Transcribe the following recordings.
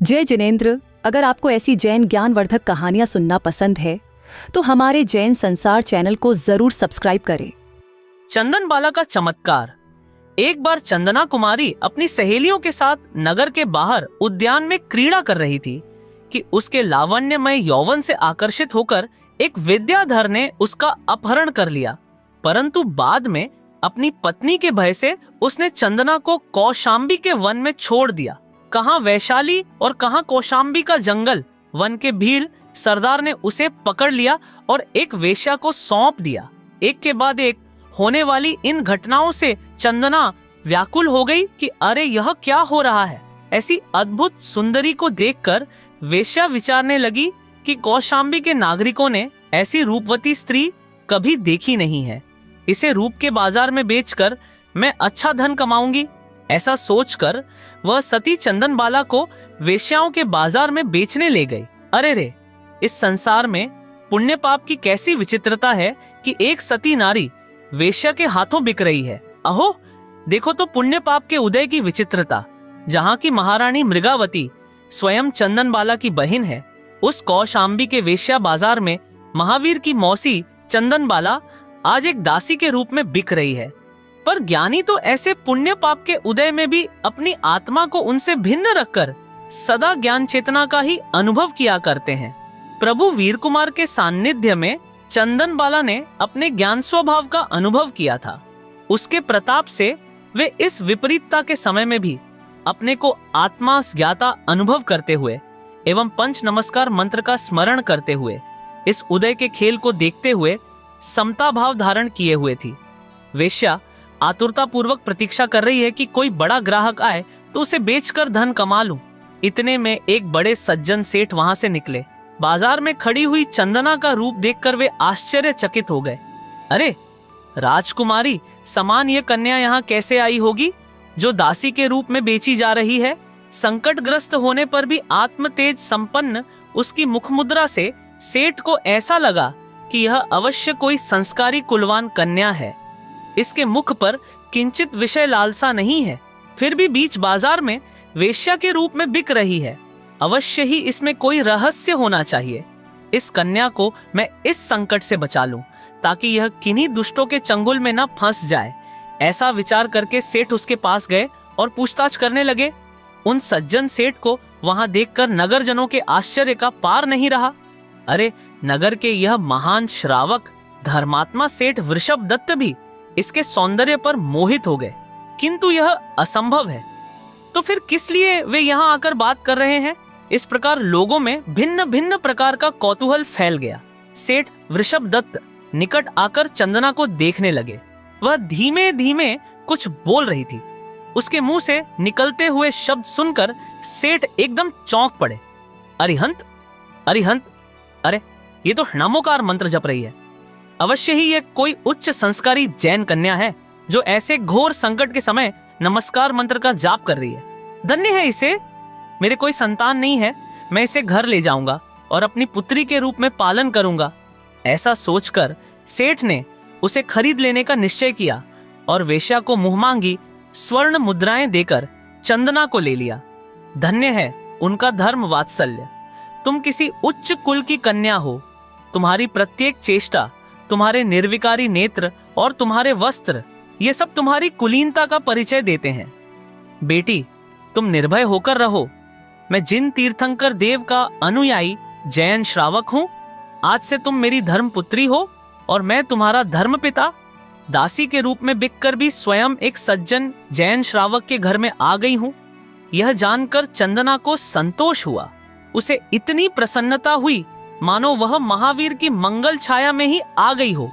जय जिनेंद्र, अगर आपको ऐसी जैन ज्ञानवर्धक कहानियां सुनना पसंद है तो हमारे जैन संसार चैनल को जरूर सब्सक्राइब करें। चंदन बाला का चमत्कार। एक बार चंदना कुमारी अपनी सहेलियों के साथ नगर के बाहर उद्यान में क्रीड़ा कर रही थी कि उसके लावण्यमय यौवन से आकर्षित होकर एक विद्याधर ने उसका अपहरण कर लिया। परंतु बाद में अपनी पत्नी के भय से उसने चंदना को कौशाम्बी के वन में छोड़ दिया। कहाँ वैशाली और कहाँ कौशाम्बी का जंगल, वन के भीड़ सरदार ने उसे पकड़ लिया और एक वेश्या को सौंप दिया। एक के बाद एक होने वाली इन घटनाओं से चंदना व्याकुल हो गई कि अरे यह क्या हो रहा है। ऐसी अद्भुत सुंदरी को देखकर वेश्या विचारने लगी कि कौशाम्बी के नागरिकों ने ऐसी रूपवती स्त्री कभी देखी नहीं है। इसे रूप के बाजार में बेचकर मैं अच्छा धन कमाऊंगी। ऐसा सोचकर वह सती चंदन बाला को वेश्याओं के बाजार में बेचने ले गई। अरे रे, इस संसार में पुण्य पाप की कैसी विचित्रता है कि एक सती नारी वेश्या के हाथों बिक रही है। अहो, देखो तो पुण्य पाप के उदय की विचित्रता। जहाँ की महारानी मृगावती स्वयं चंदन बाला की बहन है, उस कौशाम्बी के वेश्या बाजार में महावीर की मौसी चंदन बाला आज एक दासी के रूप में बिक रही है। पर ज्ञानी तो ऐसे पुण्य पाप के उदय में भी अपनी आत्मा को उनसे भिन्न रखकर सदा ज्ञान चेतना का ही अनुभव किया करते हैं। प्रभु वीर कुमार के सान्निध्य में चंदन बाला ने अपने ज्ञान स्वभाव का अनुभव किया था। उसके प्रताप से वे इस विपरीतता के समय में भी अपने को आत्मा ज्ञाता अनुभव करते हुए एवं पंच नमस्कार मंत्र का स्मरण करते हुए इस उदय के खेल को देखते हुए समता भाव धारण किए हुए थी। वेश्या आतुरता पूर्वक प्रतीक्षा कर रही है कि कोई बड़ा ग्राहक आए तो उसे बेचकर धन कमा लूं। इतने में एक बड़े सज्जन सेठ वहां से निकले। बाजार में खड़ी हुई चंदना का रूप देखकर वे आश्चर्यचकित हो गए। अरे राजकुमारी समान ये कन्या यहाँ कैसे आई होगी जो दासी के रूप में बेची जा रही है। संकटग्रस्त होने पर भी आत्म तेज संपन्न उसकी मुखमुद्रा से सेठ को ऐसा लगा कि यह अवश्य कोई संस्कारी कुलवान कन्या है। इसके मुख पर किंचित विषय लालसा नहीं है, फिर भी बीच बाजार में वेश्या के रूप में बिक रही है। अवश्य ही इसमें कोई रहस्य होना चाहिए। इस कन्या को मैं इस संकट से बचा लूं ताकि यह किन्हीं दुष्टों के चंगुल में न फंस जाए। ऐसा विचार करके सेठ उसके पास गए और पूछताछ करने लगे। उन सज्जन सेठ को वहां देखकर नगरजनों के आश्चर्य का पार नहीं रहा। अरे नगर के यह महान श्रावक धर्मात्मा सेठ वृषभ दत्त भी इसके सौंदर्य पर मोहित हो गए, किंतु यह असंभव है। तो फिर किस लिए वे यहाँ आकर बात कर रहे हैं। इस प्रकार लोगों में भिन्न भिन्न प्रकार का कौतूहल फैल गया। सेठ वृषभ दत्त निकट आकर चंदना को देखने लगे। वह धीमे धीमे कुछ बोल रही थी। उसके मुंह से निकलते हुए शब्द सुनकर सेठ एकदम चौंक पड़े। अरिहंत अरिहंत, अरे ये तो ह्णामोकार मंत्र जप रही है। अवश्य ही ये कोई उच्च संस्कारी जैन कन्या है जो ऐसे घोर संकट के समय नमस्कार मंत्र का जाप कर रही है। धन्य है इसे। मेरे कोई संतान नहीं है, मैं इसे घर ले जाऊंगा और अपनी पुत्री के रूप में पालन करूंगा। ऐसा सोचकर सेठ ने उसे खरीद लेने का निश्चय किया और वेश्या को मुंहमांगी स्वर्ण मुद्राएं देकर चंदना को ले लिया। धन्य है उनका धर्म वात्सल्य। तुम किसी उच्च कुल की कन्या हो। तुम्हारी प्रत्येक चेष्टा, तुम्हारे निर्विकारी नेत्र और तुम्हारे वस्त्र, ये सब तुम्हारी कुलीनता का परिचय देते हैं। बेटी, तुम निर्भय होकर रहो। मैं जिन तीर्थंकर देव का अनुयायी जैन श्रावक हूँ, आज से तुम मेरी धर्म पुत्री हो और मैं तुम्हारा धर्म पिता। दासी के रूप में बिककर भी स्वयं एक सज्जन जैन श्रावक के घर में आ गई हूँ। यह जानकर चंदना को संतोष हुआ। उसे इतनी प्रसन्नता हुई मानो वह महावीर की मंगल छाया में ही आ गई हो।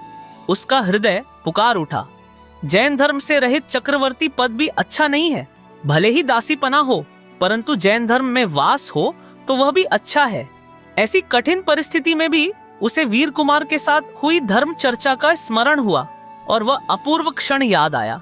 उसका हृदय पुकार उठा। जैन धर्म से रहित चक्रवर्ती पद भी अच्छा नहीं है। भले ही दासीपना हो, परंतु जैन धर्म में वास हो तो वह भी अच्छा है। ऐसी कठिन परिस्थिति में भी उसे वीर कुमार के साथ हुई धर्म चर्चा का स्मरण हुआ और वह अपूर्व क्षण याद आया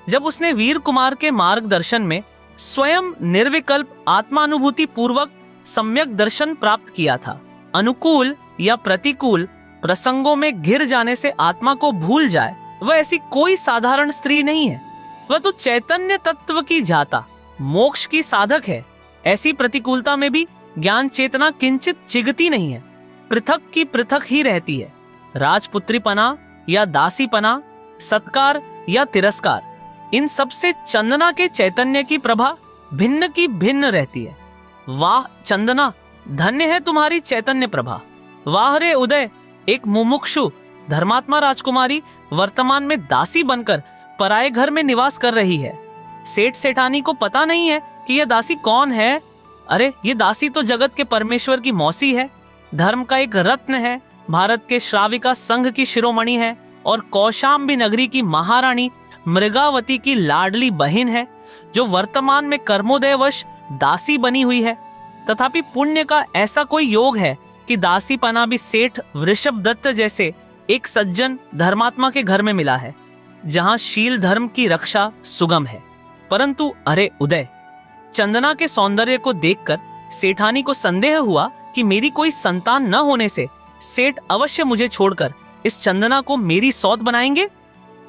जब उसने वीर कुमार के मार्गदर्शन में स्वयं निर्विकल्प आत्मानुभूति पूर्वक सम्यक दर्शन प्राप्त किया था। अनुकूल या प्रतिकूल प्रसंगों में घिर जाने से आत्मा को भूल जाए, वह ऐसी कोई साधारण स्त्री नहीं है। वह तो चैतन्य तत्व की जाता, मोक्ष की साधक है। ऐसी प्रतिकूलता में भी ज्ञान चेतना किंचित चिगती नहीं है, पृथक की पृथक ही रहती है। राजपुत्रीपना या दासीपना, सत्कार या तिरस्कार, इन सब से चंदना के चैतन्य की प्रभा भिन्न की भिन्न रहती है। वाह चंदना, धन्य है तुम्हारी चैतन्य प्रभा। वाह रे उदय, एक मुमुक्षु धर्मात्मा राजकुमारी वर्तमान में दासी बनकर पराये घर में निवास कर रही है। सेठ सेठानी को पता नहीं है कि यह दासी कौन है। अरे ये दासी तो जगत के परमेश्वर की मौसी है, धर्म का एक रत्न है, भारत के श्राविका संघ की शिरोमणि है और कौशाम्बी नगरी की महारानी मृगावती की लाडली बहन है, जो वर्तमान में कर्मोदयवश दासी बनी हुई है। तथापि पुण्य का ऐसा कोई योग है कि दासीपना भी सेठ वृषभ दत्त जैसे एक सज्जन धर्मात्मा के घर में मिला है, जहां शील धर्म की रक्षा सुगम है। परंतु अरे उदय, चंदना के सौंदर्य को देखकर सेठानी को संदेह हुआ कि मेरी कोई संतान न होने से सेठ अवश्य मुझे छोड़कर इस चंदना को मेरी सौत बनाएंगे।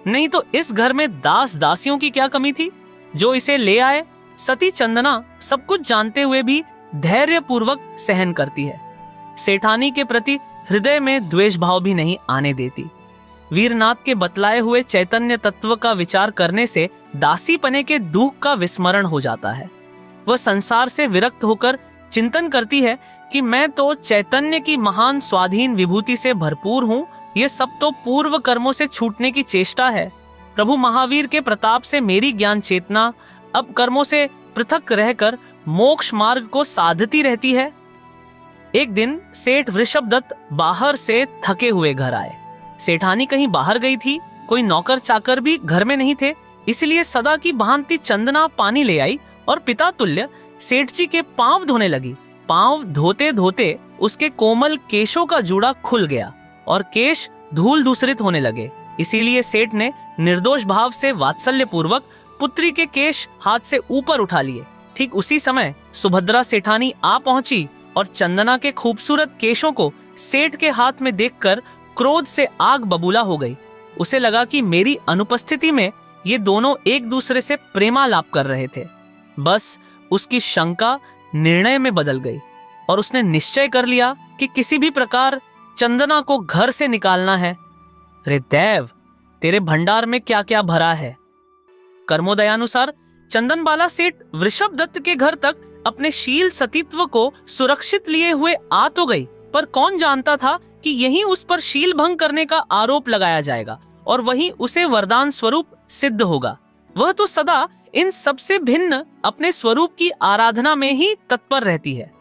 नहीं तो इस घर में दास दासियों की क्या कमी थी जो इसे ले आए। सती चंदना सब कुछ जानते हुए भी धैर्य पूर्वक सहन करती है, सेठानी के प्रति हृदय में द्वेष भाव भी नहीं आने देती। वीरनाथ के बतलाए हुए चैतन्य तत्व का विचार करने से दासीपने के दुख का विस्मरण हो जाता है। वह संसार से विरक्त होकर चिंतन करती है कि मैं तो चैतन्य की महान स्वाधीन विभूति से भरपूर हूँ, ये सब तो पूर्व कर्मों से छूटने की चेष्टा है। प्रभु महावीर के प्रताप से मेरी ज्ञान चेतना अब कर्मों से पृथक रहकर मोक्ष मार्ग को साधती रहती है। एक दिन सेठ वृषभदत्त बाहर से थके हुए घर आए। सेठानी कहीं बाहर गई थी, कोई नौकर चाकर भी घर में नहीं थे, इसलिए सदा की भांति चंदना पानी ले आई और पिता तुल्य सेठ जी के पांव धोने लगी। पांव धोते धोते उसके कोमल केशों का जूड़ा खुल गया और केश धूल दूसरित होने लगे। इसीलिए सेठ ने निर्दोष भाव से वात्सल्य पूर्वक पुत्री के केश हाथ से ऊपर उठा लिए। ठीक उसी समय सुभद्रा सेठानी आ पहुंची और चंदना के खूबसूरत केशों को सेठ के हाथ में देखकर क्रोध से आग बबूला हो गई। उसे लगा कि मेरी अनुपस्थिति में ये दोनों एक दूसरे से प्रेमालाप कर रहे थे। बस उसकी शंका निर्णय में बदल गई और उसने निश्चय कर लिया कि किसी भी प्रकार चंदना को घर से निकालना है। रे देव, तेरे भंडार में क्या क्या भरा है। कर्मोदयानुसार चंदनबाला सेठ वृषभदत्त के घर तक अपने शील सतीत्व को सुरक्षित लिए हुए आ तो गई, पर कौन जानता था कि यही उस पर शील भंग करने का आरोप लगाया जाएगा और वही उसे वरदान स्वरूप सिद्ध होगा। वह तो सदा इन सबसे भिन्न अपने स्वरूप की आराधना में ही तत्पर रहती है।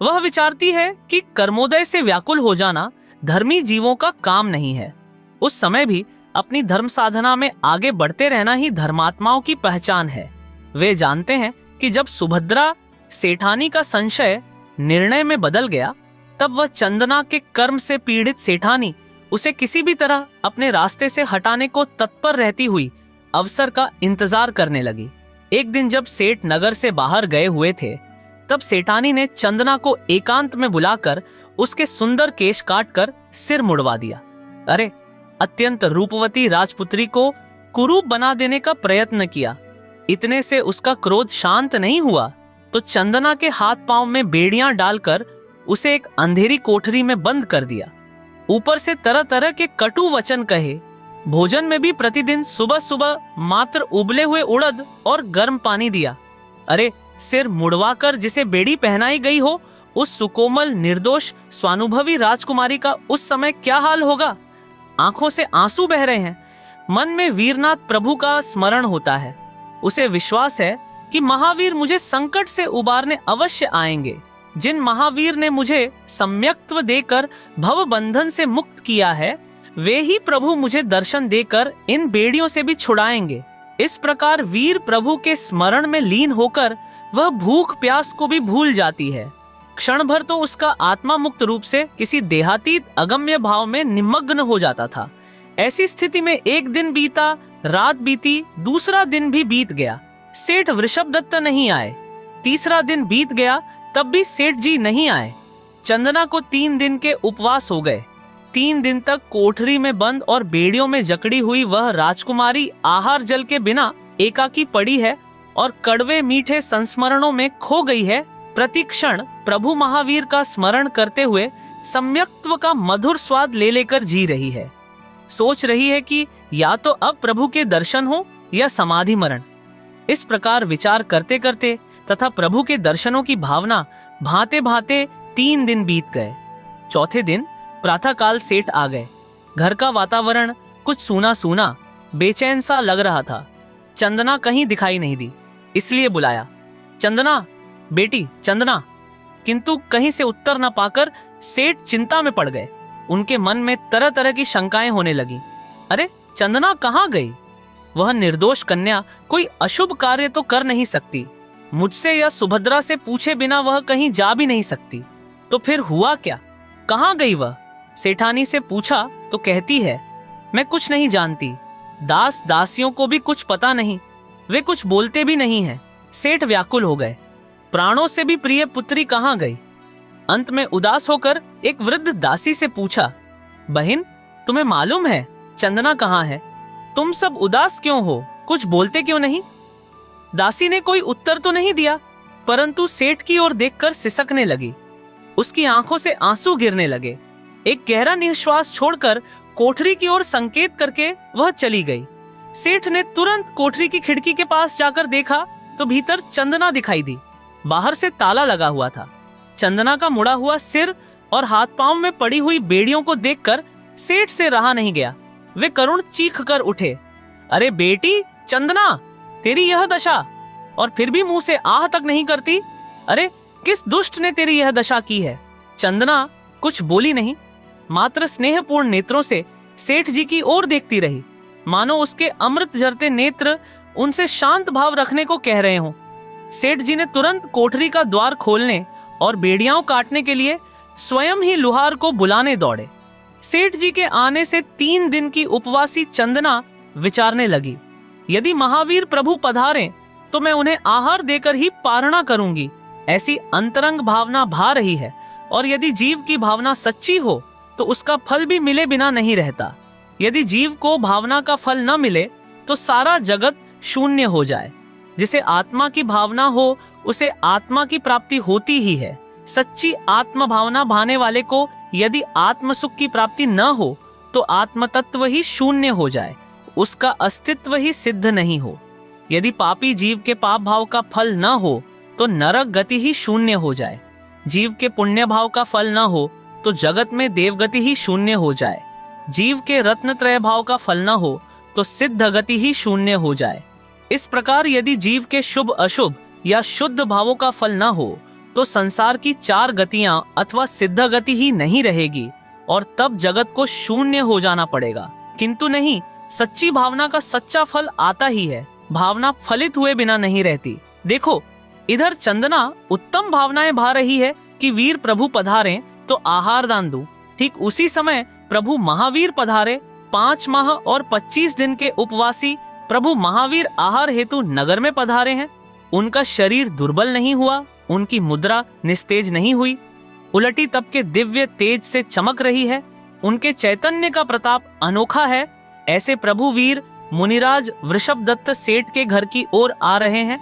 वह विचारती है कि कर्मोदय से व्याकुल हो जाना धर्मी जीवों का काम नहीं है। उस समय भी अपनी धर्म साधना में आगे बढ़ते रहना ही धर्मात्माओं की पहचान है। वे जानते हैं कि जब सुभद्रा सेठानी का संशय निर्णय में बदल गया, तब वह चंदना के कर्म से पीड़ित सेठानी उसे किसी भी तरह अपने रास्ते से हटाने को तत्पर रहती हुई अवसर का इंतजार करने लगी। एक दिन जब सेठ नगर से बाहर गए हुए थे, तब सेठानी ने चंदना को एकांत में बुलाकर उसके सुंदर केश काटकर सिर मुड़वा दिया। अरे, अत्यंत रूपवती राजपुत्री को कुरूप बना देने का प्रयत्न किया। इतने से उसका क्रोध शांत नहीं हुआ तो चंदना के हाथ पांव में बेड़ियां डालकर उसे एक अंधेरी कोठरी में बंद कर दिया। ऊपर से तरह तरह के कटु वचन कहे। भोजन में भी प्रतिदिन सुबह सुबह मात्र उबले हुए उड़द और गर्म पानी दिया। अरे, सिर मुड़वाकर जिसे बेड़ी पहनाई गई हो, उस सुकोमल निर्दोष स्वानुभवी राजकुमारी का उस समय क्या हाल होगा। आंखों से आंसू बह रहे हैं। मन में वीरनाथ प्रभु का स्मरण होता है। उसे विश्वास है कि महावीर मुझे संकट से उबारने अवश्य आएंगे। जिन महावीर ने मुझे सम्यक्त्व देकर भव बंधन से मुक्त किया है, वे ही प्रभु मुझे दर्शन देकर इन बेड़ियों से भी छुड़ाएंगे। इस प्रकार वीर प्रभु के स्मरण में लीन होकर वह भूख प्यास को भी भूल जाती है। क्षण भर तो उसका आत्मा मुक्त रूप से किसी देहातीत अगम्य भाव में निमग्न हो जाता था। ऐसी स्थिति में एक दिन बीता, रात बीती, दूसरा दिन भी बीत गया, सेठ वृषभदत्त नहीं आए। तीसरा दिन बीत गया, तब भी सेठ जी नहीं आए। चंदना को 3 दिन के उपवास हो गए। 3 दिन तक कोठरी में बंद और बेड़ियों में जकड़ी हुई वह राजकुमारी आहार जल के बिना एकाकी पड़ी है और कड़वे मीठे संस्मरणों में खो गई है। प्रति क्षण प्रभु महावीर का स्मरण करते हुए सम्यक्त्व का मधुर स्वाद ले लेकर जी रही है। सोच रही है कि या तो अब प्रभु के दर्शन हो या समाधि मरण। इस प्रकार विचार करते करते तथा प्रभु के दर्शनों की भावना भांते भांते 3 दिन बीत गए। चौथे दिन प्रातःकाल सेठ आ गए। घर का वातावरण कुछ सूना सूना बेचैन सा लग रहा था। चंदना कहीं दिखाई नहीं दी, इसलिए बुलाया, चंदना, बेटी चंदना। किंतु कहीं से उत्तर न पाकर सेठ चिंता में पड़ गए। उनके मन में तरह तरह की शंकाएं होने लगी। अरे चंदना कहाँ गई? वह निर्दोष कन्या कोई अशुभ कार्य तो कर नहीं सकती। मुझसे या सुभद्रा से पूछे बिना वह कहीं जा भी नहीं सकती। तो फिर हुआ क्या? कहाँ गई वह? सेठानी से पूछा तो कहती है, मैं कुछ नहीं जानती। दास दासियों को भी कुछ पता नहीं, वे कुछ बोलते भी नहीं हैं। सेठ व्याकुल हो गए। प्राणों से भी प्रिय पुत्री कहाँ गई? अंत में उदास होकर एक वृद्ध दासी से पूछा, बहन तुम्हें मालूम है चंदना कहाँ है? तुम सब उदास क्यों हो? कुछ बोलते क्यों नहीं? दासी ने कोई उत्तर तो नहीं दिया, परंतु सेठ की ओर देखकर सिसकने लगी। उसकी आंखों से आंसू गिरने लगे। एक गहरा निश्वास छोड़कर कोठरी की ओर संकेत करके वह चली गई। सेठ ने तुरंत कोठरी की खिड़की के पास जाकर देखा तो भीतर चंदना दिखाई दी। बाहर से ताला लगा हुआ था। चंदना का मुड़ा हुआ सिर और हाथ पांव में पड़ी हुई बेड़ियों को देखकर सेठ से रहा नहीं गया। वे करुण चीख कर उठे, अरे बेटी चंदना, तेरी यह दशा, और फिर भी मुंह से आह तक नहीं करती। अरे किस दुष्ट ने तेरी यह दशा की है? चंदना कुछ बोली नहीं, मात्र स्नेहपूर्ण नेत्रों से सेठ जी की ओर देखती रही, मानो उसके अमृत झरते नेत्र उनसे शांत भाव रखने को कह रहे हों। सेठ जी ने तुरंत कोठरी का द्वार खोलने और बेड़ियां काटने के लिए स्वयं ही लुहार को बुलाने दौड़े। सेठ जी के आने से 3 दिन की उपवासी चंदना विचारने लगी, यदि महावीर प्रभु पधारें तो मैं उन्हें आहार देकर ही पारणा करूंगी। ऐसी अंतरंग भावना भा रही है, और यदि जीव की भावना सच्ची हो तो उसका फल भी मिले बिना नहीं रहता। यदि जीव को भावना का फल न मिले तो सारा जगत शून्य हो जाए। जिसे आत्मा की भावना हो उसे आत्मा की प्राप्ति होती ही है। सच्ची आत्म भावना भाने वाले को यदि आत्म सुख की प्राप्ति न हो तो आत्म तत्व ही शून्य हो जाए, उसका अस्तित्व ही सिद्ध नहीं हो। यदि पापी जीव के पाप भाव का फल न हो तो नरक गति ही शून्य हो जाए। जीव के पुण्य भाव का फल न हो तो जगत में देवगति ही शून्य हो जाए। जीव के रत्नत्रय भाव का फल न हो तो सिद्ध गति ही शून्य हो जाए। इस प्रकार यदि जीव के शुभ अशुभ या शुद्ध भावों का फल न हो तो संसार की 4 गतियां अथवा सिद्ध गति ही नहीं रहेगी, और तब जगत को शून्य हो जाना पड़ेगा। किंतु नहीं, सच्ची भावना का सच्चा फल आता ही है। भावना फलित हुए बिना नहीं रहती। देखो, इधर चंदना उत्तम भावनाएं भा रही है कि वीर प्रभु पधारें तो आहार दान दूं। ठीक उसी समय प्रभु महावीर पधारे। 5 माह और 25 दिन के उपवासी प्रभु महावीर आहार हेतु नगर में पधारे हैं। उनका शरीर दुर्बल नहीं हुआ, उनकी मुद्रा निस्तेज नहीं हुई, उलटी तब के दिव्य तेज से चमक रही है। उनके चैतन्य का प्रताप अनोखा है। ऐसे प्रभु वीर मुनिराज वृषभ दत्त सेठ के घर की ओर आ रहे हैं।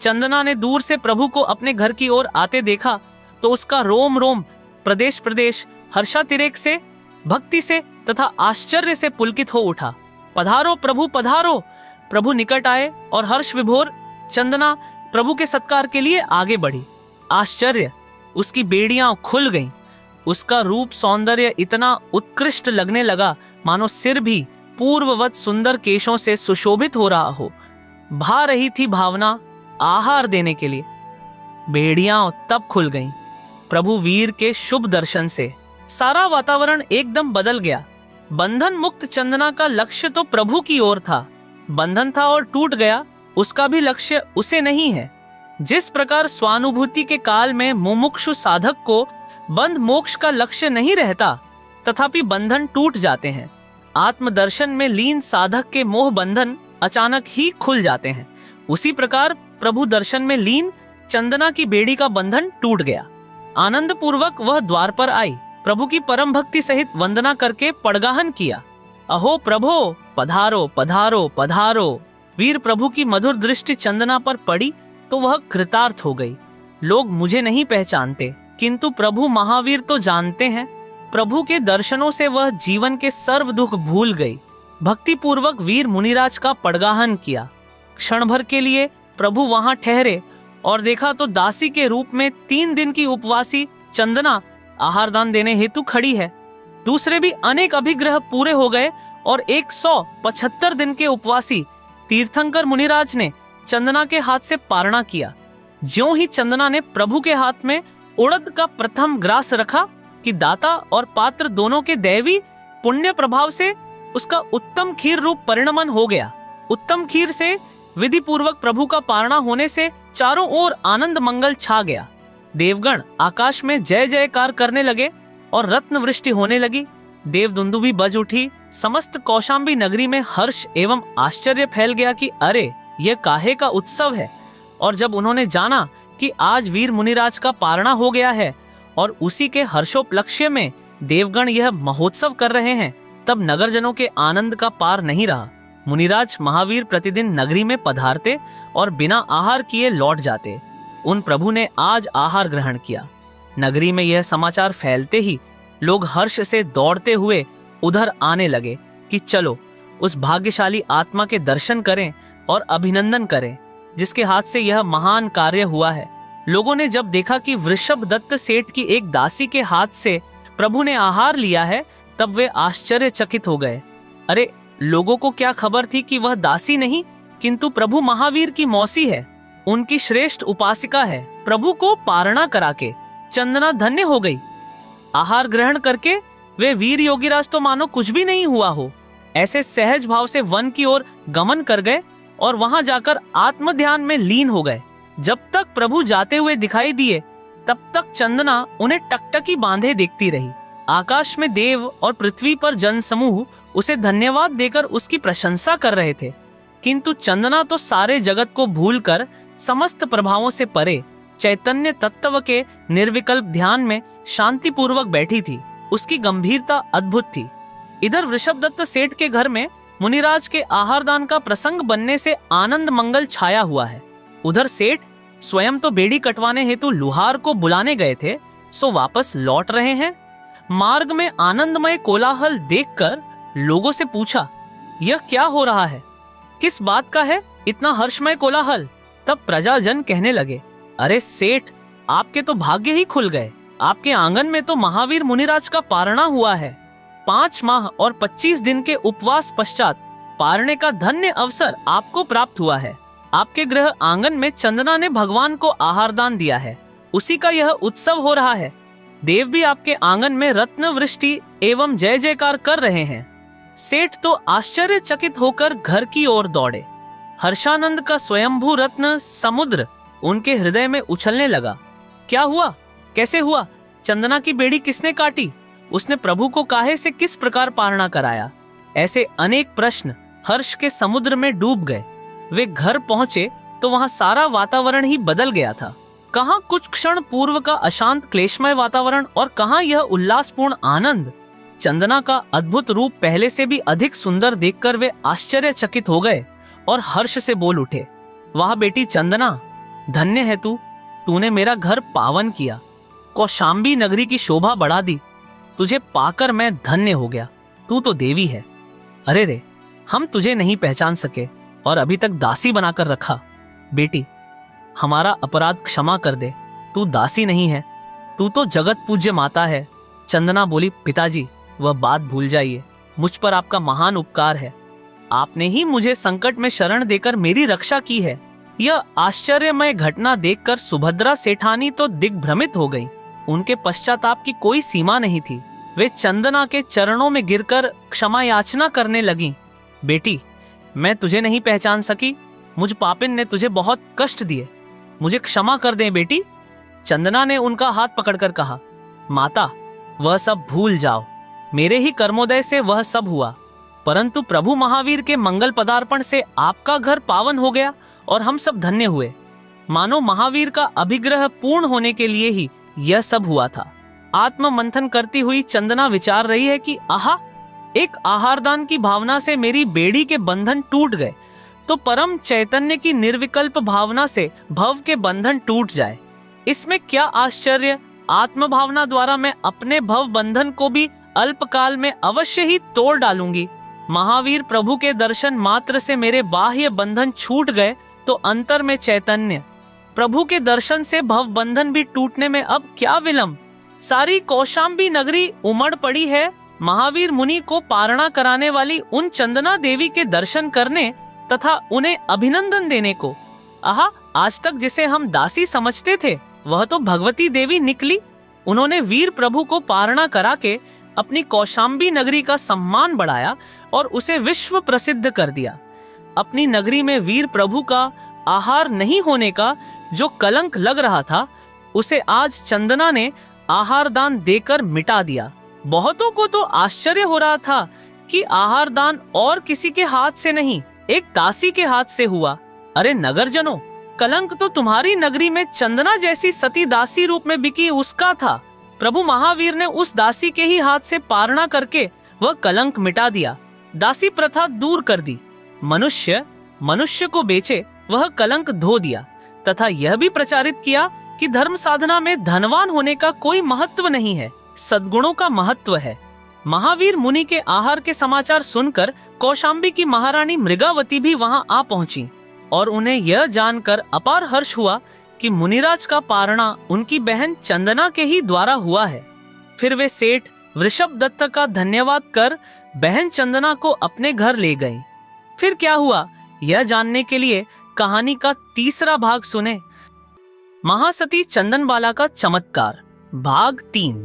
चंदना ने दूर से प्रभु को अपने घर की ओर आते देखा तो उसका रोम रोम प्रदेश प्रदेश हर्षातिरेक से, भक्ति से तथा आश्चर्य से पुलकित हो उठा। पधारो प्रभु पधारो। प्रभु निकट आए और हर्ष विभोर चंदना प्रभु के सत्कार के लिए आगे बढ़ी। आश्चर्य, उसकी बेड़ियां खुल गईं। उसका रूप सौंदर्य इतना उत्कृष्ट लगने लगा मानो सिर भी पूर्ववत सुंदर केशों से सुशोभित हो रहा हो। भा रही थी भावना आहार देने के लिए। बेड़ियां तब खुल गईं। प्रभु वीर के शुभ दर्शन से सारा वातावरण एकदम बदल गया। बंधन मुक्त चंदना का लक्ष्य तो प्रभु की ओर था। बंधन था और टूट गया, उसका भी लक्ष्य उसे नहीं है। जिस प्रकार स्वानुभूति के काल में मुमुक्षु साधक को बंध मोक्ष का लक्ष्य नहीं रहता, तथापि बंधन टूट जाते हैं। आत्मदर्शन में लीन साधक के मोह बंधन अचानक ही खुल जाते हैं। उसी प्रकार प्रभु दर्शन में लीन चंदना की बेड़ी का बंधन टूट गया। आनंद पूर्वक वह द्वार पर आई। प्रभु की परम भक्ति सहित वंदना करके पड़गाहन किया। अहो प्रभो, पधारो पधारो पधारो। वीर प्रभु की मधुर दृष्टि चंदना पर पड़ी तो वह कृतार्थ हो गई। लोग मुझे नहीं पहचानते, किंतु प्रभु महावीर तो जानते हैं। प्रभु के दर्शनों से वह जीवन के सर्व दुख भूल गई। भक्ति पूर्वक वीर मुनिराज का पड़गाहन किया। क्षण भर के लिए प्रभु वहां ठहरे और देखा तो दासी के रूप में 3 दिन की उपवासी चंदना आहारदान देने हेतु खड़ी है। दूसरे भी अनेक अभिग्रह पूरे हो गए और 175 दिन के उपवासी तीर्थंकर मुनिराज ने चंदना के हाथ से पारणा किया। ज्यों ही चंदना ने प्रभु के हाथ में उड़द का प्रथम ग्रास रखा कि दाता और पात्र दोनों के दैवी पुण्य प्रभाव से उसका उत्तम खीर रूप परिणमन हो गया। उत्तम खीर से विधि पूर्वक प्रभु का पारणा होने से चारों ओर आनंद मंगल छा गया। देवगण आकाश में जय जयकार करने लगे और रत्न वृष्टि होने लगी। देव दुंदुभी बज उठी। समस्त कौशाम्बी नगरी में हर्ष एवं आश्चर्य फैल गया कि अरे यह काहे का उत्सव है। और जब उन्होंने जाना कि आज वीर मुनिराज का पारणा हो गया है और उसी के हर्षोपलक्ष्य में देवगण यह महोत्सव कर रहे हैं, तब नगरजनों के आनंद का पार नहीं रहा। मुनिराज महावीर प्रतिदिन नगरी में पधारते और बिना आहार किए लौट जाते। उन प्रभु ने आज आहार ग्रहण किया। नगरी में यह समाचार फैलते ही लोग हर्ष से दौड़ते हुए उधर आने लगे कि चलो उस भाग्यशाली आत्मा के दर्शन करें और अभिनंदन करें जिसके हाथ से यह महान कार्य हुआ है। लोगों ने जब देखा कि वृषभ दत्त सेठ की एक दासी के हाथ से प्रभु ने आहार लिया है, तब वे आश्चर्यचकित हो गए। अरे लोगों को क्या खबर थी कि वह दासी नहीं किंतु प्रभु महावीर की मौसी है, उनकी श्रेष्ठ उपासिका है। प्रभु को पारणा करा के चंदना धन्य हो गई। आहार ग्रहण करके वे वीर योगीराज तो मानो कुछ भी नहीं हुआ हो, ऐसे सहज भाव से वन की ओर गमन कर गए और वहां जाकर आत्म ध्यान में लीन हो गए। जब तक प्रभु जाते हुए दिखाई दिए तब तक चंदना उन्हें टकटकी बांधे देखती रही। आकाश में देव और पृथ्वी पर जन समूह उसे धन्यवाद देकर उसकी प्रशंसा कर रहे थे, किंतु चंदना तो सारे जगत को भूलकर समस्त प्रभावों से परे चैतन्य तत्व के निर्विकल्प ध्यान में शांति पूर्वक बैठी थी। उसकी गंभीरता अद्भुत थी। इधर वृषभदत्त सेठ के घर में मुनिराज के आहारदान का प्रसंग बनने से आनंद मंगल छाया हुआ है। उधर सेठ स्वयं तो बेड़ी कटवाने हेतु लुहार को बुलाने गए थे, सो वापस लौट रहे हैं। मार्ग में आनंदमय कोलाहल देखकर लोगों से पूछा, यह क्या हो रहा है? किस बात का है इतना हर्षमय कोलाहल? तब प्रजाजन कहने लगे, अरे सेठ, आपके तो भाग्य ही खुल गए। आपके आंगन में तो महावीर मुनिराज का पारणा हुआ है। 5 माह और 25 दिन के उपवास पश्चात पारणे का धन्य अवसर आपको प्राप्त हुआ है। आपके गृह आंगन में चंदना ने भगवान को आहारदान दिया है, उसी का यह उत्सव हो रहा है। देव भी आपके आंगन में रत्न वृष्टि एवं जय जयकार कर रहे हैं। सेठ तो आश्चर्यचकित होकर घर की ओर दौड़े। हर्षानंद का स्वयंभू रत्न समुद्र उनके हृदय में उछलने लगा। क्या हुआ? कैसे हुआ? चंदना की बेड़ी किसने काटी? उसने प्रभु को काहे से किस प्रकार पारणा कराया? ऐसे अनेक प्रश्न हर्ष के समुद्र में डूब गए। वे घर पहुंचे तो वहां सारा वातावरण ही बदल गया था। कहां कुछ क्षण पूर्व का अशांत क्लेशमय वातावरण और कहां यह उल्लासपूर्ण आनंद। चंदना का अद्भुत रूप पहले से भी अधिक सुंदर देखकर वे आश्चर्यचकित हो गए और हर्ष से बोल उठे, वाह बेटी चंदना, धन्य है तू। तूने मेरा घर पावन किया, कौशाम्बी नगरी की शोभा बढ़ा दी। तुझे पाकर मैं धन्य हो गया। तू तो देवी है। अरे रे, हम तुझे नहीं पहचान सके और अभी तक दासी बनाकर रखा। बेटी, हमारा अपराध क्षमा कर दे। तू दासी नहीं है, तू तो जगत पूज्य माता है। चंदना बोली, पिताजी, वह बात भूल जाइए। मुझ पर आपका महान उपकार है। आपने ही मुझे संकट में शरण देकर मेरी रक्षा की है। यह आश्चर्यमय घटना देखकर सुभद्रा सेठानी तो दिग्भ्रमित हो गई। उनके पश्चाताप की कोई सीमा नहीं थी। वे चंदना के चरणों में गिरकर क्षमा याचना करने लगी। बेटी, मैं तुझे नहीं पहचान सकी। मुझ पापिन ने तुझे बहुत कष्ट दिए। मुझे क्षमा कर दे बेटी। चंदना ने उनका हाथ पकड़कर कहा, माता, वह सब भूल जाओ। मेरे ही कर्मोदय से वह सब हुआ, परंतु प्रभु महावीर के मंगल पदार्पण से आपका घर पावन हो गया और हम सब धन्य हुए। मानो महावीर का अभिग्रह पूर्ण होने के लिए ही यह सब हुआ था। आत्म मंथन करती हुई चंदना विचार रही है कि आहा, एक आहारदान की भावना से मेरी बेड़ी के बंधन टूट गए, तो परम चैतन्य की निर्विकल्प भावना से भव के बंधन टूट जाए। इसमें क्या आश्चर्य। आत्मभावना द्वारा मैं अपने भव बंधन को भी अल्पकाल में अवश्य ही तोड़ डालूंगी। महावीर प्रभु के दर्शन मात्र से मेरे बाह्य बंधन छूट गए तो अंतर में चैतन्य। प्रभु के दर्शन से भव बंधन भी टूटने में अब क्या विलंब। सारी कौशाम्बी नगरी उमड़ पड़ी है महावीर मुनि को पारणा कराने वाली उन चंदना देवी के दर्शन करने तथा उन्हें अभिनंदन देने को। आहा, आज तक जिसे हम दासी समझते थे वह तो भगवती देवी निकली। उन्होंने वीर प्रभु को पारणा करा के अपनी कौशाम्बी नगरी का सम्मान बढ़ाया और उसे विश्व प्रसिद्ध कर दिया। अपनी नगरी में वीर प्रभु का आहार नहीं होने का जो कलंक लग रहा था उसे आज चंदना ने आहार दान देकर मिटा दिया। बहुतों को तो आश्चर्य हो रहा था कि आहार दान और किसी के हाथ से नहीं, एक दासी के हाथ से हुआ। अरे नगरजनों, कलंक तो तुम्हारी नगरी में चंदना जैसी सती दासी रूप में बिकी उसका था। प्रभु महावीर ने उस दासी के ही हाथ से पारणा करके वह कलंक मिटा दिया, दासी प्रथा दूर कर दी। मनुष्य मनुष्य को बेचे वह कलंक धो दिया तथा यह भी प्रचारित किया कि धर्म साधना में धनवान होने का कोई महत्व नहीं है, सद्गुणों का महत्व है। महावीर मुनि के आहार के समाचार सुनकर कौशाम्बी की महारानी मृगावती भी वहां आ पहुंची और उन्हें यह जानकर अपार हर्ष हुआ कि मुनिराज का पारणा उनकी बहन चंदना के ही द्वारा हुआ है। फिर वे सेठ वृषभ दत्त का धन्यवाद कर बहन चंदना को अपने घर ले गए। फिर क्या हुआ यह जानने के लिए कहानी का तीसरा भाग सुने। महासती चंदनबाला का चमत्कार भाग 3।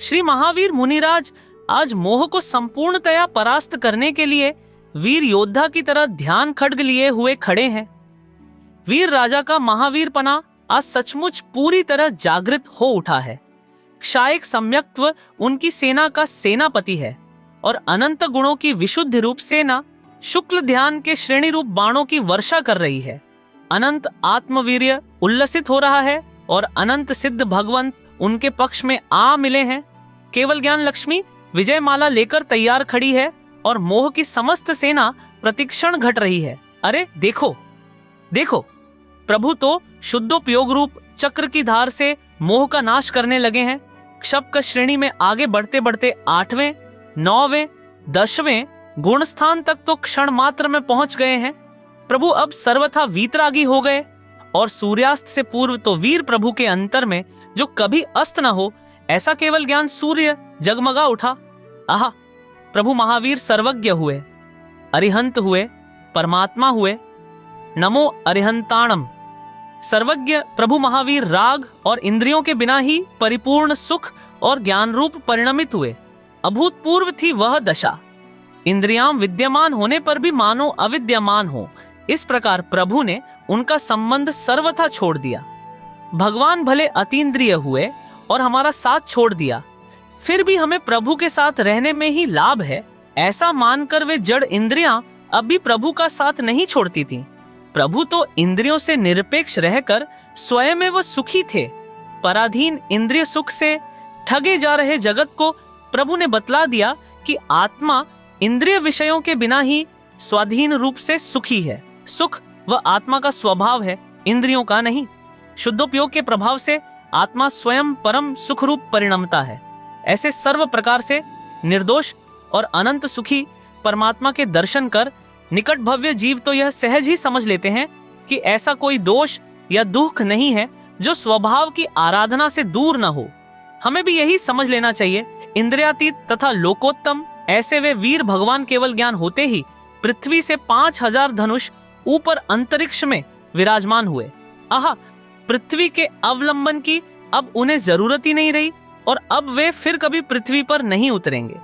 श्री महावीर मुनिराज आज मोह को संपूर्णतया परास्त करने के लिए वीर योद्धा की तरह ध्यान खड्ग लिए हुए खड़े हैं। वीर राजा का महावीरपना आज सचमुच पूरी तरह जागृत हो उठा है। क्षायक सम्यक्त्व उनकी सेना का सेनापति है और अनंत गुणों की विशुद्ध रूप सेना शुक्ल ध्यान के श्रेणी रूप बाणों की वर्षा कर रही है। अनंत आत्मवीर्य उल्लसित हो रहा है और अनंत सिद्ध भगवंत उनके पक्ष में आ मिले हैं। केवल ज्ञान लक्ष्मी विजयमाला लेकर तैयार खड़ी है और मोह की समस्त सेना प्रतिक्षण घट रही है। अरे देखो देखो, प्रभु तो शुद्धोपयोग रूप चक्र की धार से मोह का नाश करने लगे हैं। क्षपक श्रेणी में आगे बढ़ते बढ़ते 8वें, 9वें, 10वें गुण स्थान तक तो क्षण मात्र में पहुंच गए हैं। प्रभु अब सर्वथा वीतरागी हो गए और सूर्यास्त से पूर्व तो वीर प्रभु के अंतर में जो कभी अस्त न हो ऐसा केवल ज्ञान सूर्य जगमगा उठा। आहा, प्रभु महावीर सर्वज्ञ हुए, अरिहंत हुए, परमात्मा हुए। नमो अरिहंताणम। सर्वज्ञ प्रभु महावीर राग और इंद्रियों के बिना ही परिपूर्ण सुख और ज्ञान रूप परिणमित हुए। अभूतपूर्व थी वह दशा, इंद्रियां विद्यमान होने पर भी मानो अविद्यमान हो। इस प्रकार प्रभु ने उनका संबंध सर्वथा छोड़ दिया। भगवान भले अतीन्द्रिय हुए और हमारा साथ छोड़ दिया, फिर भी हमें प्रभु के साथ रहने में ही लाभ है, ऐसा मानकर वे जड़ इंद्रियां अब भी प्रभु का साथ नहीं छोड़ती थीं। प्रभु तो इंद्रियों से निरपेक्ष रहकर स्वयं में वो सुखी थे। पराधीन इंद्रिय सुख से ठगे जा रहे जगत को प्रभु ने बतला दिया कि आत्मा इंद्रिय विषयों के बिना ही स्वाधीन रूप से सुखी है। सुख वह आत्मा का स्वभाव है, इंद्रियों का नहीं। शुद्धोपयोग के प्रभाव से आत्मा स्वयं परम सुख रूप परिणमता है। ऐसे सर्व प्रकार से निर्दोष और अनंत सुखी परमात्मा के दर्शन कर निकट भव्य जीव तो यह सहज ही समझ लेते हैं कि ऐसा कोई दोष या दुख नहीं है जो स्वभाव की आराधना से दूर न हो। हमें भी यही समझ लेना चाहिए। इंद्रियातीत तथा लोकोत्तम ऐसे वे वीर भगवान केवल ज्ञान होते ही पृथ्वी से 5000 धनुष ऊपर अंतरिक्ष में विराजमान हुए। आहा, पृथ्वी के अवलंबन की अब उन्हें जरूरत ही नहीं रही और अब वे फिर कभी पृथ्वी पर नहीं उतरेंगे।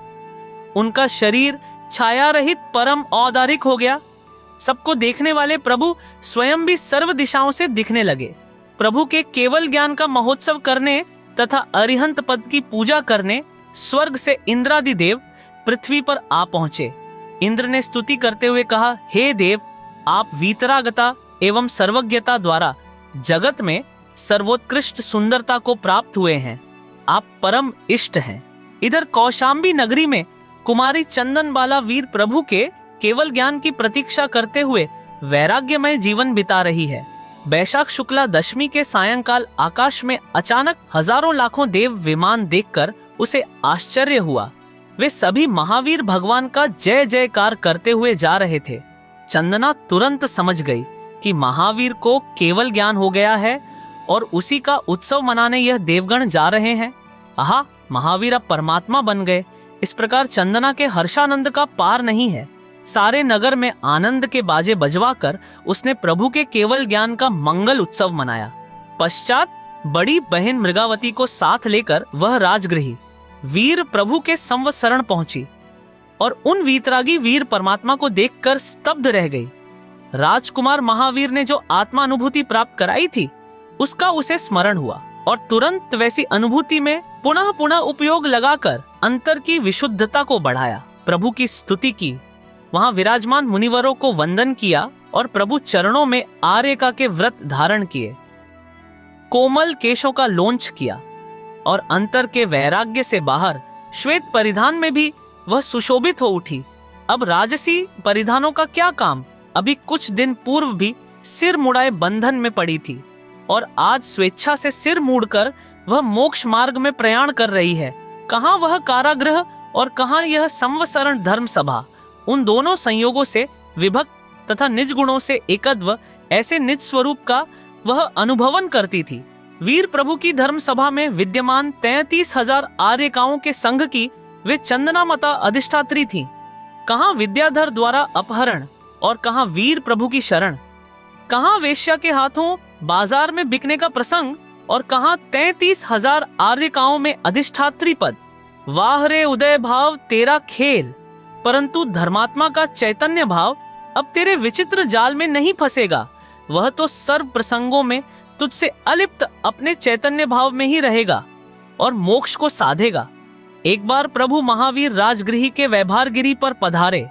उनका शरीर छाया रहित परम औदारिक हो गया। सबको देखने वाले प्रभु स्वयं भी सर्व दिशाओं से दिखने लगे। प्रभु के केवल ज्ञान का महोत्सव करने तथा अरिहंत पद की पूजा करने स्वर्ग से इंद्रादि देव पृथ्वी पर आ पहुंचे। इंद्र ने स्तुति करते हुए कहा, हे देव, आप वीतरागता एवं सर्वज्ञता द्वारा जगत में सर्वोत्कृष्ट सुंदरता को प्राप्त हुए हैं। आप परम इष्ट हैं। इधर कौशाम्बी नगरी में कुमारी चंदनबाला वीर प्रभु के केवल ज्ञान की प्रतीक्षा करते हुए वैराग्यमय जीवन बिता रही है। बैशाख शुक्ला दशमी के सायंकाल आकाश में अचानक हजारों लाखों देव विमान देखकर उसे आश्चर्य हुआ। वे सभी महावीर भगवान का जय जयकार करते हुए जा रहे थे। चंदना तुरंत समझ गई कि महावीर को केवल ज्ञान हो गया है और उसी का उत्सव मनाने यह देवगण जा रहे हैं। आहा, महावीर अब परमात्मा बन गए। इस प्रकार चंदना के हर्षानंद का पार नहीं है। सारे नगर में आनंद के बाजे बजवाकर उसने प्रभु के केवल ज्ञान का मंगल उत्सव मनाया। पश्चात बड़ी बहन मृगावती को साथ लेकर वह राजगृही वीर प्रभु के संवत्सरण पहुंची और उन वीतरागी वीर परमात्मा को देखकर स्तब्ध रह गई। राजकुमार महावीर ने जो आत्मानुभूति प्राप्त कराई थी उसका उसे स्मरण हुआ और तुरंत वैसी अनुभूति में पुनः पुनः उपयोग लगाकर अंतर की विशुद्धता को बढ़ाया। प्रभु की स्तुति की, वहां विराजमान मुनिवरों को वंदन किया और प्रभु चरणों में आर्यका के व्रत धारण किए, कोमल केशों का लोंच किया और अंतर के वैराग्य से बाहर श्वेत परिधान में भी वह सुशोभित हो उठी। अब राजसी परिधानों का क्या काम? अभी कुछ दिन पूर्व भी सिर मुड़ाए बंधन में पड़ी थी और आज स्वेच्छा से सिर मूड़कर वह मोक्ष मार्ग में प्रयाण कर रही है। कहाँ वह कारागृह और कहाँ यह संवत्सरण धर्म सभा। उन दोनों संयोगों से विभक्त तथा निज गुणों से एकत्व ऐसे निज स्वरूप का वह अनुभवन करती थी। वीर प्रभु की धर्म सभा में विद्यमान 33,000 आर्यकाओं के संघ की वे चंदना माता अधिष्ठात्री थीं। कहाँ विद्याधर द्वारा अपहरण और कहाँ वीर प्रभु की शरण, कहाँ वेश्या के हाथों बाजार में बिकने का प्रसंग और कहाँ 33,000 आर्यकाओं में अधिष्ठात्री पद। वाह रे उदय भाव तेरा खेल, परंतु धर्मात्मा का चैतन्य भाव अब तेरे विचित्र जाल में नहीं फंसेगा। वह तो सर्व प्रसंगों में तुझसे अलिप्त अपने चैतन्य भाव में ही रहेगा और मोक्ष को साधेगा। एक बार प्रभु महावीर राजगृही के वैभारगिरी पर पधारे।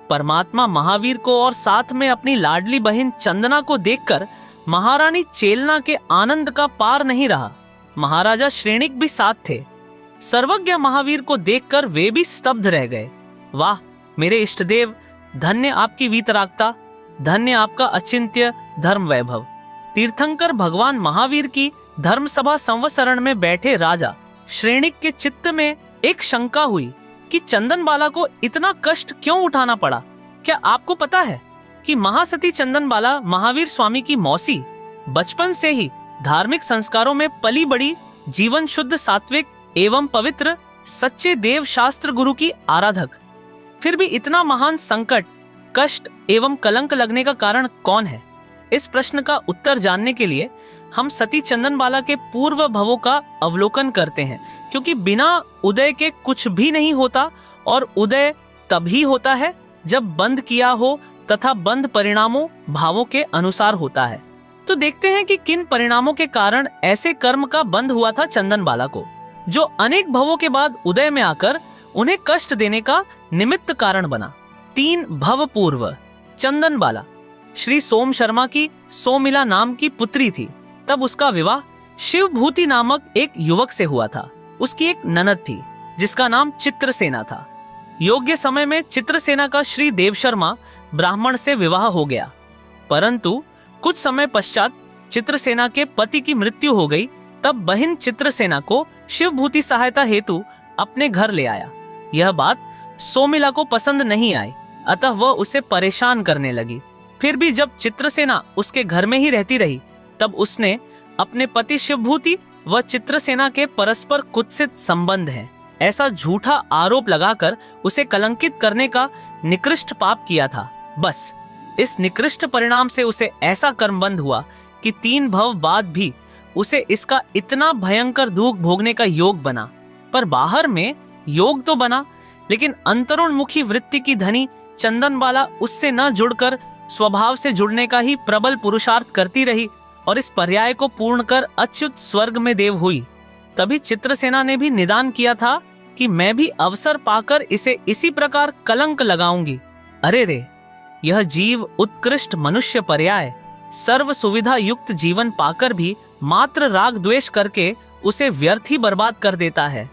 परमात्मा महावीर को और साथ में अपनी लाडली बहन चंदना को देखकर महारानी चेलना के आनंद का पार नहीं रहा। महाराजा श्रेणिक भी साथ थे। सर्वज्ञ महावीर को देखकर वे भी स्तब्ध रह गए। वाह मेरे इष्टदेव, धन्य आपकी वीतरागता, धन्य आपका अचिंत्य धर्म वैभव। तीर्थंकर भगवान महावीर की धर्म सभा संवत्सरण में बैठे राजा श्रेणिक के चित्त में एक शंका हुई कि चंदनबाला को इतना कष्ट क्यों उठाना पड़ा। क्या आपको पता है कि महासती चंदनबाला महावीर स्वामी की मौसी, बचपन से ही धार्मिक संस्कारों में पली बड़ी, जीवन शुद्ध सात्विक एवं पवित्र सच्चे देव शास्त्र गुरु की आराधक। फिर भी इतना महान संकट, कष्ट एवं कलंक लगने का कारण कौन है? इस प्रश्न का उत्तर जानने के लिए हम सती चंदनबाला के पूर्व भवों का अवलोकन करते हैं, क्योंकि बिना उदय के कुछ भी नहीं होता और उदय तभी होता है जब बंध किया हो तथा बंध परिणामों भावों के अनुसार होता है। तो देखते हैं कि किन परिणामों के कारण ऐसे कर्म का बंध हुआ था चंदनबाला को, जो अनेक भवों के बाद उदय में आकर उन्हें कष्ट देने का निमित्त कारण बना। 3 भव पूर्व चंदनबाला श्री सोम शर्मा की सोमिला नाम की पुत्री थी। तब उसका विवाह शिवभूति नामक एक युवक से हुआ था। उसकी एक ननद थी जिसका नाम चित्रसेना था। योग्य समय में चित्रसेना का श्री देवशर्मा ब्राह्मण से विवाह हो गया, परंतु कुछ समय पश्चात चित्रसेना के पति की मृत्यु हो गई। तब बहन चित्रसेना को शिवभूति सहायता हेतु अपने घर ले आया। यह बात सोमिला को पसंद नहीं आई, अतः वह उसे परेशान करने लगी। फिर भी जब चित्रसेना उसके घर में ही रहती रही, तब उसने अपने पति शिवभूति व चित्रसेना के परस्पर कुत्सित संबंध है ऐसा झूठा आरोप लगाकर उसे कलंकित करने का निकृष्ट पाप किया था। बस इस निकृष्ट परिणाम से उसे ऐसा कर्मबंध हुआ कि 3 भव बाद भी उसे इसका इतना भयंकर दुख भोगने का योग बना। पर बाहर में योग तो बना, लेकिन अंतरोन्मुखी वृत्ति की धनी चंदनबाला उससे न जुड़कर स्वभाव से जुड़ने का ही प्रबल पुरुषार्थ करती रही और इस पर्याय को पूर्ण कर अच्युत स्वर्ग में देव हुई। तभी चित्रसेना ने भी निदान किया था कि मैं भी अवसर पाकर इसे इसी प्रकार कलंक लगाऊंगी। अरे रे, यह जीव उत्कृष्ट मनुष्य पर्याय सर्व सुविधा युक्त जीवन पाकर भी मात्र राग द्वेष करके उसे व्यर्थ ही बर्बाद कर देता है।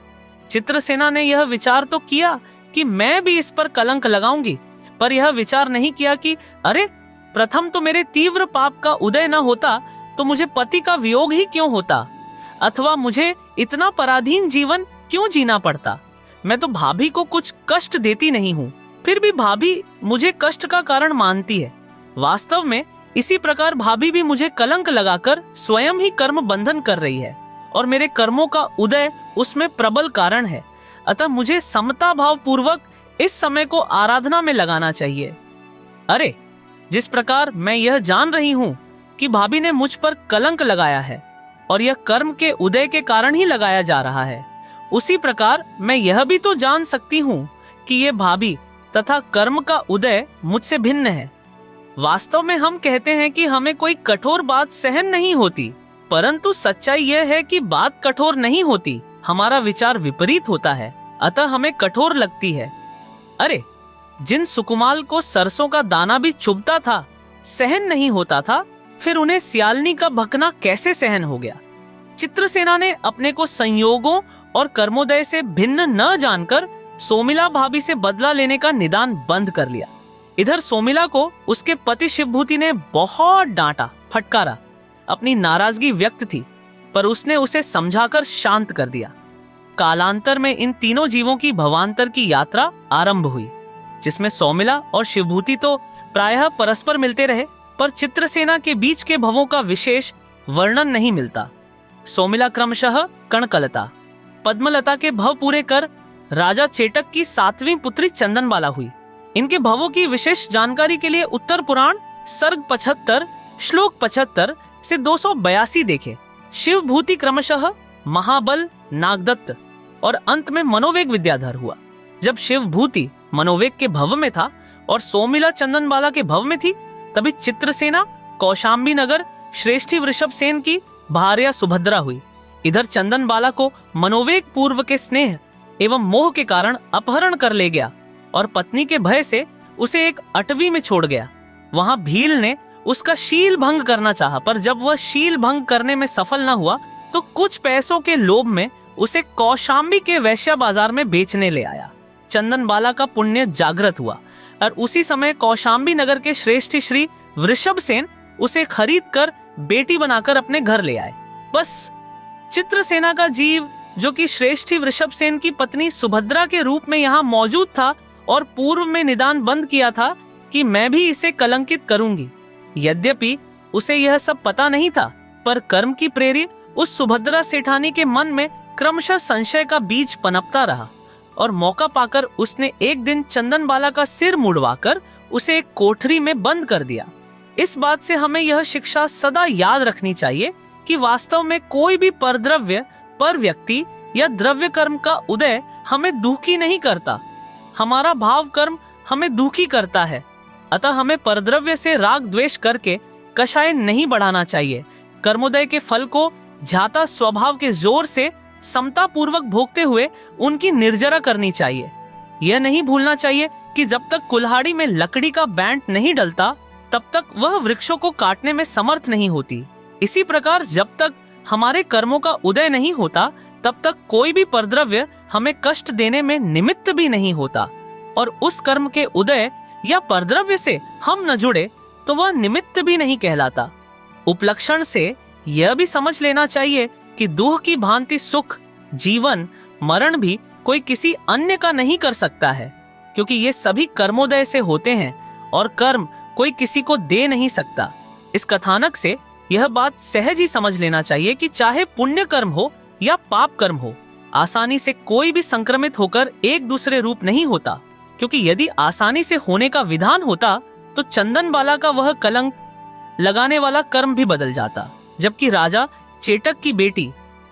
चित्रसेना ने यह विचार तो किया कि मैं भी इस पर कलंक लगाऊंगी, पर यह विचार नहीं किया कि अरे प्रथम तो मेरे तीव्र पाप का उदय न होता तो मुझे पति का वियोग ही क्यों होता, अथवा मुझे इतना पराधीन जीवन क्यों जीना पड़ता। मैं तो भाभी को कुछ कष्ट देती नहीं हूँ, फिर भी भाभी मुझे कष्ट का कारण मानती है। वास्तव में इसी प्रकार भाभी भी मुझे कलंक लगाकर स्वयं ही कर्म बंधन कर रही है और मेरे कर्मों का उदय उसमें प्रबल कारण है। अतः मुझे समता भाव पूर्वक इस समय को आराधना में लगाना चाहिए। अरे, जिस प्रकार मैं यह जान रही हूँ कि भाभी ने मुझ पर कलंक लगाया है और यह कर्म के उदय के कारण ही लगाया जा रहा है, उसी प्रकार मैं यह भी तो जान सकती हूँ कि ये भाभी तथा कर्म का उदय मुझसे भिन्न है। वास्तव में हम कहते हैं कि हमें कोई कठोर बात सहन नहीं होती, परंतु सच्चाई यह है कि बात कठोर नहीं होती, हमारा विचार विपरीत होता है, अतः हमें कठोर लगती है। अरे, जिन सुकुमाल को सरसों का दाना भी चुभता था, सहन नहीं होता था, फिर उन्हें सियालनी का भखना कैसे सहन हो गया। चित्रसेना ने अपने को संयोगों और कर्मोदय से भिन्न न जानकर सोमिला भाभी से बदला लेने का निदान बंद कर लिया। इधर सोमिला को उसके पति शिवभूति ने बहुत डांटा, फटकारा। अपनी नाराजगी व्यक्त थी, पर उसने उसे समझाकर शांत कर दिया। कालांतर में इन तीनों जीवों की भवांतर की यात्रा आरंभ हुई, जिसमें सोमिला और शिवभूति तो प्रायः परस्पर मिलते रहे, पर चित्रसेना के बीच के भवों का विशेष वर्णन नहीं मिलता। सोमिला क्रमशः कणकलता, पद्मलता के भव पूरे कर राजा चेटक की 7वीं पुत्री चंदनबाला हुई। इनके भवों की विशेष जानकारी के लिए उत्तर पुराण सर्ग 75 श्लोक 75 से 282 देखे। शिवभूति क्रमशः महाबल, नागदत्त और अंत में मनोवेग विद्याधर हुआ। जब शिवभूति मनोवेग के भव में था और सोमिला चंदनबाला के भव में थी, तभी चित्रसेना कौशाम्बी नगर श्रेष्ठी वृषभसेन की भार्या सुभद्रा हुई। इधर चंदनबाला को मनोवेग पूर्व के स्नेह एवं मोह के कारण अपहरण कर ले गया और पत्नी के भय से उसे एक अटवी में छोड़ गया। वहां भील ने उसका शील भंग करना चाहा, पर जब वह शील भंग करने में सफल न हुआ तो कुछ पैसों के लोभ में उसे कौशाम्बी के वैश्या बाजार में बेचने ले आया। चंदनबाला का पुण्य जागृत हुआ और उसी समय कौशाम्बी नगर के श्रेष्ठी श्री वृषभसेन उसे खरीद कर बेटी बनाकर अपने घर ले आए। बस चित्रसेना का जीव, जो कि श्रेष्ठी वृषभसेन की पत्नी सुभद्रा के रूप में यहाँ मौजूद था और पूर्व में निदान बंद किया था कि मैं भी इसे कलंकित करूंगी। यद्यपि उसे यह सब पता नहीं था, पर कर्म की प्रेरित उस सुभद्रा सेठानी के मन में क्रमशः संशय का बीज पनपता रहा और मौका पाकर उसने एक दिन चंदनबाला का सिर मुड़वाकर उसे एक कोठरी में बंद कर दिया। इस बात से हमें यह शिक्षा सदा याद रखनी चाहिए कि वास्तव में कोई भी परद्रव्य, पर व्यक्ति या द्रव्य कर्म का उदय हमें दुखी नहीं करता, हमारा भाव कर्म हमें दुखी करता है। अतः हमें परद्रव्य से राग द्वेष करके कषाय नहीं बढ़ाना चाहिए। कर्मोदय के फल को जाता स्वभाव के जोर से समता पूर्वक भोगते हुए उनकी निर्जरा करनी चाहिए। यह नहीं भूलना चाहिए कि जब तक कुल्हाड़ी में लकड़ी का बैंट नहीं डलता, तब तक वह वृक्षों को काटने में समर्थ नहीं होती। इसी प्रकार जब तक हमारे कर्मों का उदय नहीं होता, तब तक कोई भी परद्रव्य हमें कष्ट देने में निमित्त भी नहीं होता, और उस कर्म के उदय या परद्रव्य से हम न जुड़े तो वह निमित्त भी नहीं कहलाता। उपलक्षण से यह भी समझ लेना चाहिए कि दुख की भांति सुख, जीवन, मरण भी कोई किसी अन्य का नहीं कर सकता है, क्योंकि ये सभी कर्मोदय से होते हैं और कर्म कोई किसी को दे नहीं सकता। इस कथानक से यह बात सहज ही समझ लेना चाहिए कि चाहे पुण्य कर्म हो या पाप कर्म हो, आसानी से कोई भी संक्रमित होकर एक दूसरे रूप नहीं होता, क्योंकि यदि आसानी से होने का विधान होता तो चंदनबाला का वह कलंक लगाने वाला कर्म भी बदल जाता। जबकि राजा चेटक की बेटी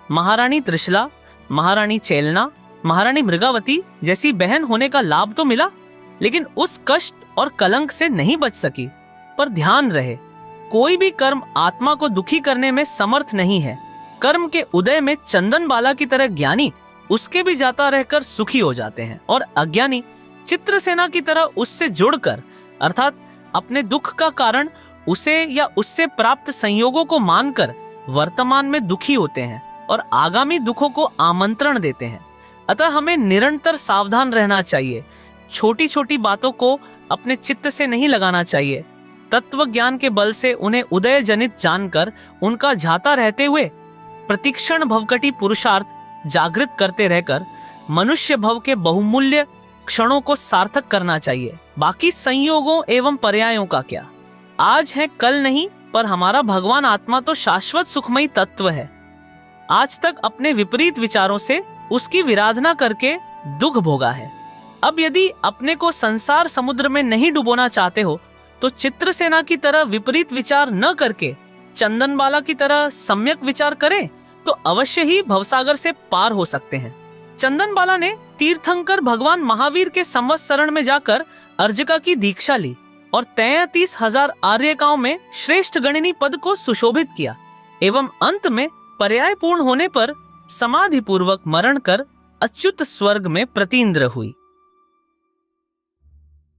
महारानी त्रिशला, महारानी चेलना, महारानी मृगावती जैसी बहन होने का लाभ तो मिला, लेकिन उस कष्ट और कलंक से नहीं बच सकी। पर ध्यान रहे, कोई भी कर्म आत्मा को दुखी करने में समर्थ नहीं है। कर्म के उदय में चंदनबाला की तरह ज्ञानी उसके भी जाता रहकर सुखी हो जाते हैं, और अज्ञानी चित्रसेना की तरह उससे जुड़कर, अर्थात अपने दुख का कारण उसे या उससे प्राप्त संयोगों को मानकर वर्तमान में दुखी होते हैं और आगामी दुखों को आमंत्रण देते हैं। अतः हमें निरंतर सावधान रहना चाहिए, छोटी छोटी बातों को अपने चित्त से नहीं लगाना चाहिए, तत्व ज्ञान के बल से उन्हें उदय जनित जानकर उनका झाता रहते हुए प्रतिक्षण भवकटी पुरुषार्थ जागृत करते रहकर मनुष्य भव के बहुमूल्य क्षणों को सार्थक करना चाहिए। बाकी संयोगों एवं पर्यायों का क्या, आज है कल नहीं, पर हमारा भगवान आत्मा तो शाश्वत सुखमयी तत्व है। आज तक अपने विपरीत विचारों से उसकी विराधना करके दुख भोगा है। अब यदि अपने को संसार समुद्र में नहीं डुबोना चाहते हो तो चित्रसेना की तरह विपरीत विचार न करके चंदनबाला की तरह सम्यक विचार करें तो अवश्य ही भवसागर से पार हो सकते हैं। चंदनबाला ने तीर्थंकर भगवान महावीर के संवत्सरण में जाकर अर्जका की दीक्षा ली और 33,000 आर्यकाओं में श्रेष्ठ गणिनी पद को सुशोभित किया एवं अंत में पर्याय पूर्ण होने पर समाधि पूर्वक मरण कर अच्युत स्वर्ग में प्रतीन्द्र हुई।